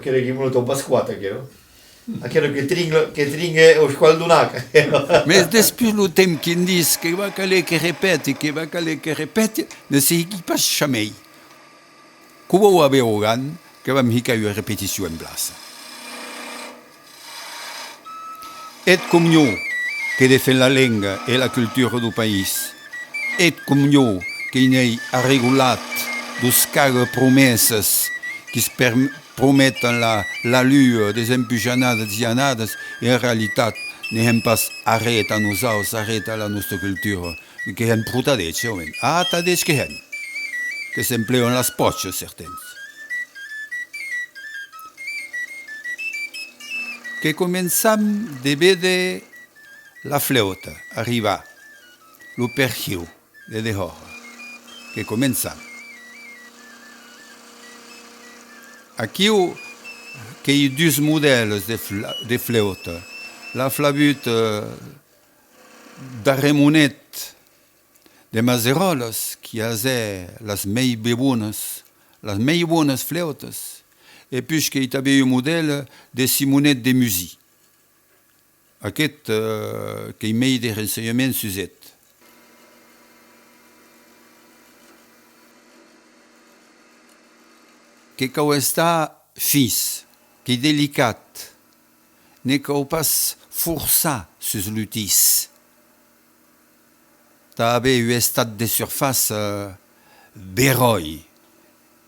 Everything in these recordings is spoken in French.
Aquele che mi tomba squata, chiaro? Aquele che tringue o squaldunaca. Mais depuis le temps qu'ils disent qu'il va qu'aller qui répète, ne sait qui passe jamais. Comment avait organ que va me une répétition en place. Et comme nous, qui défend la langue et la culture du pays, et comme nous, qui n'est a régulat dos cares promesses qui se promettent la lue des empujanades et anades, et en réalité, n'aiment pas arrêter à nous arrêter à la nostra culture, que est brutadece, ah, tadece que s'empleon las poches, certains. Que començam de veure la flauta arribar, lo pergiu de dehors, que començam. Aquí que hi ha dos models de flauta. La flauta d'Arremonet de Mazeroles, qui a les més bones flautes, et puis que hi havia un model de Simonet de Musy. Aquest que hi ha de rensenyament suset. Que cau està fis, que est délicat, ne cau pas forçar sus l'utis. T'avais un état de surface beroi.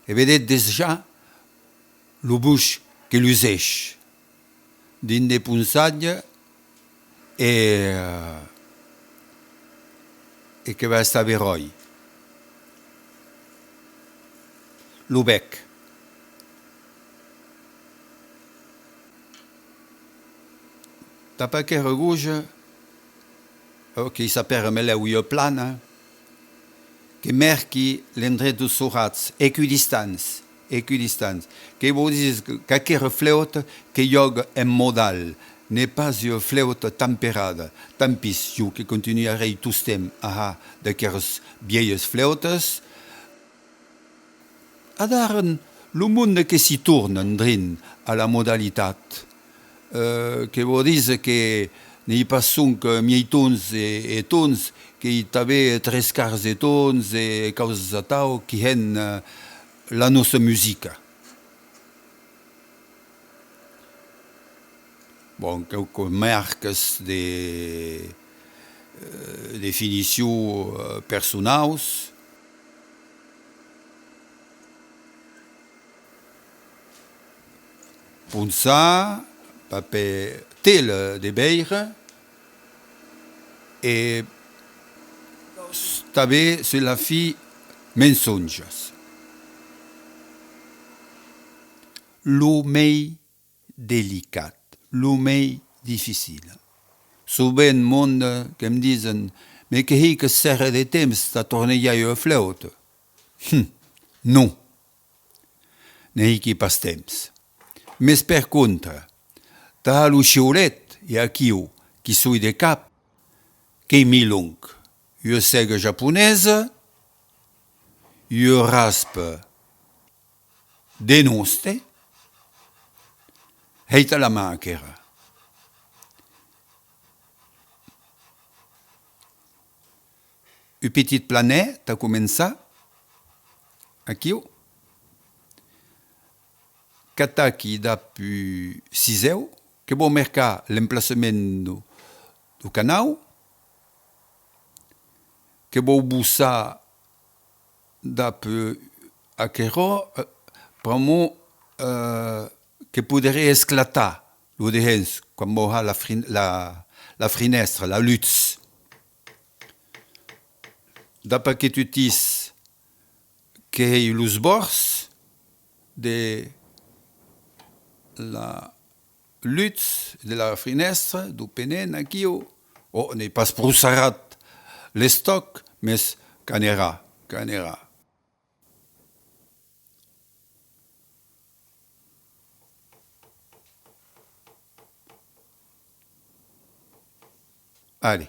Et vedet déjà le bouche que l'usèche. Din de punçatge et que va estar beroi. Le bec. Tapa que regouge, que s'appelle meleu plana, que merqui l'endret dos sorats, equidistants, que vous dites qu'aquelle flauta que yoga en modal, n'est pas une flauta temperada, tant pis, que continue à rei tout stem, d'aquelles vieilles flautas, adaren le monde que s'y tourne drin à la modalitat. Que vous dites que n'hi pas sonc miei tons et tons, que hi avait tres quarts de tons et causes de tau qui hen la nostra musica. Bon, quelques marques de definició personals. Punçar, paper tel de beire, et també sur la fi mensonges. Lo mei delicat, lo mei difficile. Sovint monde que em disen, mais que hi que serra de temps de tornar a la flauta. Non, n'hi que pas temps. Mais per contra, ta lo xiulet e aquiu qui sui de cap, que mi long, io sega japonesa, io raspa de noste, heita la maquera. Un petit planet a començat, aquiu, Kataki d'apu Ciseu, que bon mercat l'emplaçament du canal, que bon bussar d'apu Aquero, pramo que podrait esclatar le dehens, quan moha la finestra, la lutz. D'apu que tu tis que hei los bords de la lutz de la finestra, du penen aquí, n'est pas broussarat l'estoc, mais canera. Allez,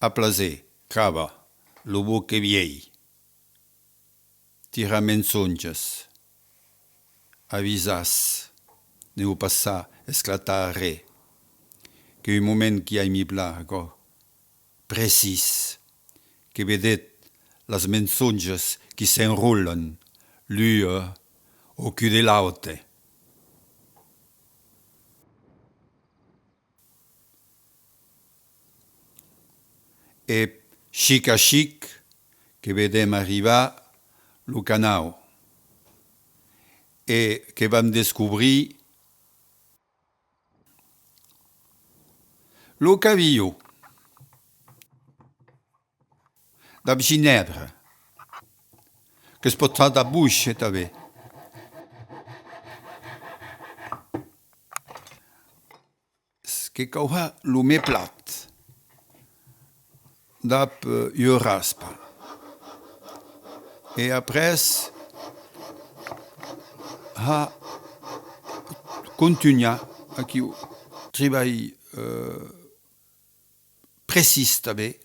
à plaser, cava, le bouc vieil, tira mensonges, avisas, ne ho passà esclatare, che un moment qui ai mi plago, precis, che vedet las menzonges qui s'enrollen, l'ua o chiude l'aute. E chic a chic, che vedem arribar lo canau, e che vam descobrir lo cavillo da Ginebra, que es pot da bouche també. Que cauha lo me plat, dap io raspa. E apres ha continua aqui o treball precis també,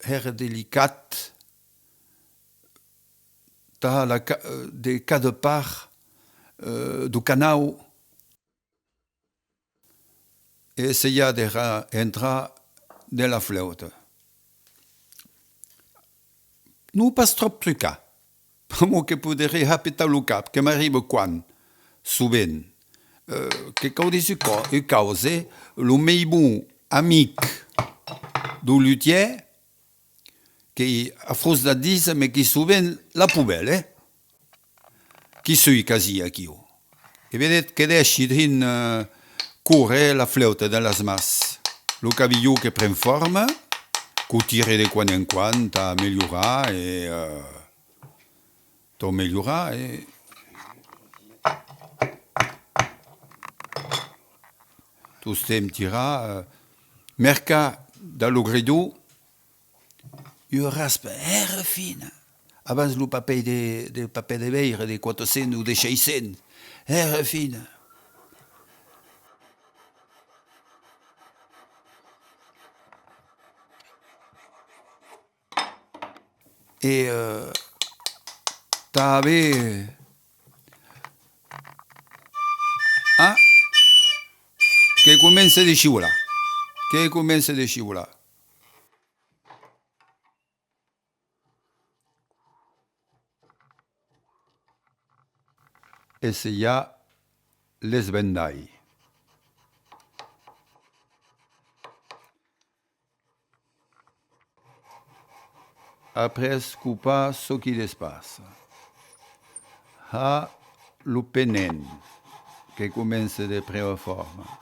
her delicat, ta la, de cada part do canal, e essaia de entrar nella flauta. Non pas trop trucar, per que podré rapitar lo cap, que m'arriba quan, sovint, que causi cause lo meu bon amic do luthier, che a fos da disa, me che sovint la poubelle, qui sui casi aquí. E vedet che desci drin corre la flauta de las mas, lo cavillo che pren forma, co tire de quan en quan, ta meliorar e tu stem tira merca da lo gredo io raspa era fina abans lo paper de veire de 400 ou de 600 era fina e t'ave che comincia di scivolare e se ja les vendai après coupa ce qui les passa ha lo penen che comincia de prima forma